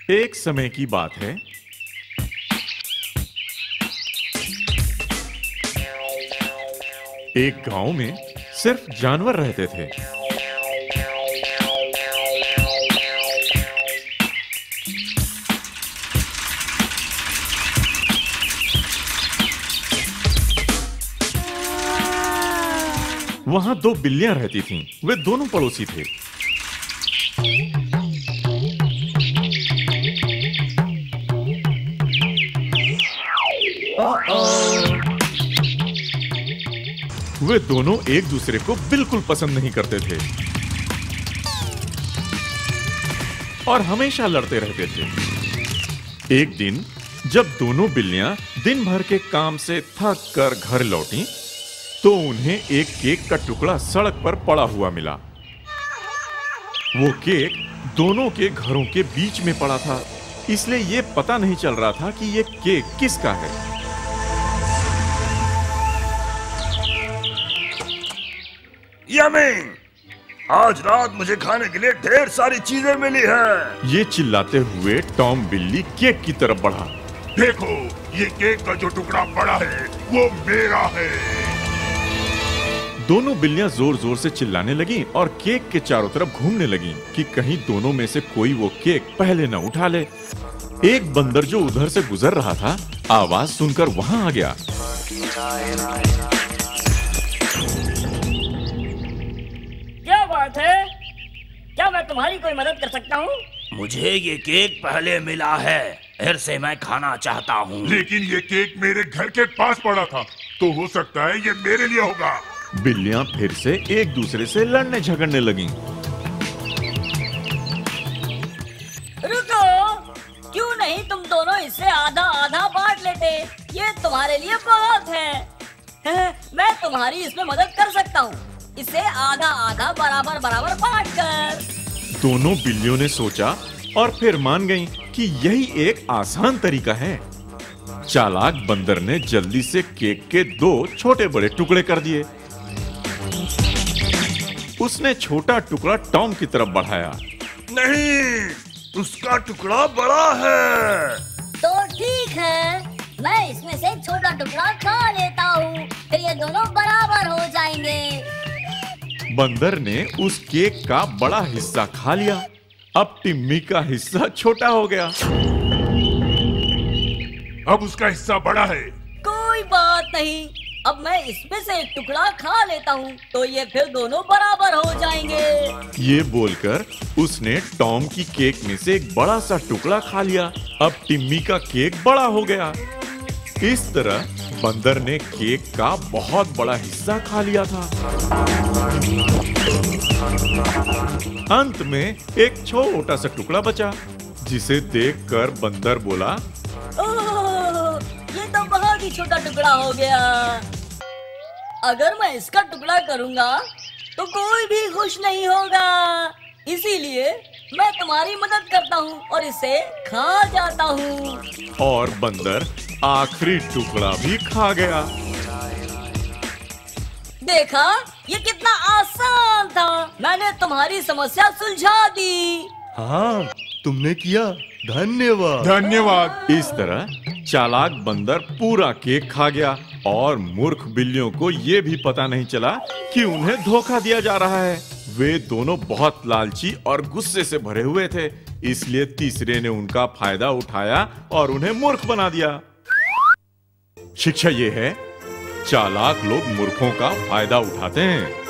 एक समय की बात है। एक गांव में सिर्फ जानवर रहते थे। वहां दो बिल्लियां रहती थीं। वे दोनों पड़ोसी थे। वे दोनों एक दूसरे को बिल्कुल पसंद नहीं करते थे और हमेशा लड़ते रहते थे। एक दिन जब दोनों बिल्लियां दिन भर के काम से थक कर घर लौटी तो उन्हें एक केक का टुकड़ा सड़क पर पड़ा हुआ मिला। वो केक दोनों के घरों के बीच में पड़ा था, इसलिए ये पता नहीं चल रहा था कि ये केक किसका है। यम्मी! आज रात मुझे खाने के लिए ढेर सारी चीजें मिली हैं। ये चिल्लाते हुए टॉम बिल्ली केक की तरफ बढ़ा। देखो, ये केक का जो टुकड़ा पड़ा है वो मेरा है। दोनों बिल्लियां जोर जोर से चिल्लाने लगीं और केक के चारों तरफ घूमने लगीं कि कहीं दोनों में से कोई वो केक पहले न उठा ले। एक बंदर जो उधर से गुजर रहा था आवाज सुनकर वहां आ गया। क्या बात है? क्या मैं तुम्हारी कोई मदद कर सकता हूँ? मुझे ये केक पहले मिला है, फिर से मैं खाना चाहता हूँ। लेकिन ये केक मेरे घर के पास पड़ा था, तो हो सकता है ये मेरे लिए होगा। बिल्लियां फिर से एक दूसरे से लड़ने झगड़ने लगीं। रुको, क्यों नहीं तुम दोनों इससे आधा आधा बांट लेते? ये तुम्हारे लिए बहुत है। मैं तुम्हारी इसमें मदद कर सकता हूँ, इसे आधा आधा बराबर बराबर बांट कर। दोनों बिल्लियों ने सोचा और फिर मान गईं कि यही एक आसान तरीका है। चालाक बंदर ने जल्दी से केक के दो छोटे बड़े टुकड़े कर दिए। उसने छोटा टुकड़ा टॉम की तरफ बढ़ाया। नहीं, उसका टुकड़ा बड़ा है। तो ठीक है, मैं इसमें से छोटा टुकड़ा खा लेता हूँ, फिर ये दोनों बराबर हो जाएंगे। बंदर ने उस केक का बड़ा हिस्सा खा लिया। अब टिम्मी का हिस्सा छोटा हो गया। अब उसका हिस्सा बड़ा है। कोई बात नहीं, अब मैं इसमें से एक टुकड़ा खा लेता हूँ तो ये फिर दोनों बराबर हो जाएंगे। ये बोलकर उसने टॉम की केक में से एक बड़ा सा टुकड़ा खा लिया। अब टिम्मी का केक बड़ा हो गया। इस तरह बंदर ने केक का बहुत बड़ा हिस्सा खा लिया था। अंत में एक छोटा सा टुकड़ा बचा, जिसे देखकर बंदर बोला, ओह, ये तो बहुत ही छोटा टुकड़ा हो गया। अगर मैं इसका टुकड़ा करूंगा तो कोई भी खुश नहीं होगा, इसीलिए मैं तुम्हारी मदद करता हूँ और इसे खा जाता हूँ। और बंदर आखिरी टुकड़ा भी खा गया। देखा, ये कितना आसान था। मैंने तुम्हारी समस्या सुलझा दी। हाँ, तुमने किया। धन्यवाद। धन्यवाद। इस तरह चालाक बंदर पूरा केक खा गया और मूर्ख बिल्लियों को ये भी पता नहीं चला कि उन्हें धोखा दिया जा रहा है। वे दोनों बहुत लालची और गुस्से से भरे हुए थे, इसलिए तीसरे ने उनका फायदा उठाया और उन्हें मूर्ख बना दिया। शिक्षा ये है, चालाक लोग मूर्खों का फायदा उठाते हैं।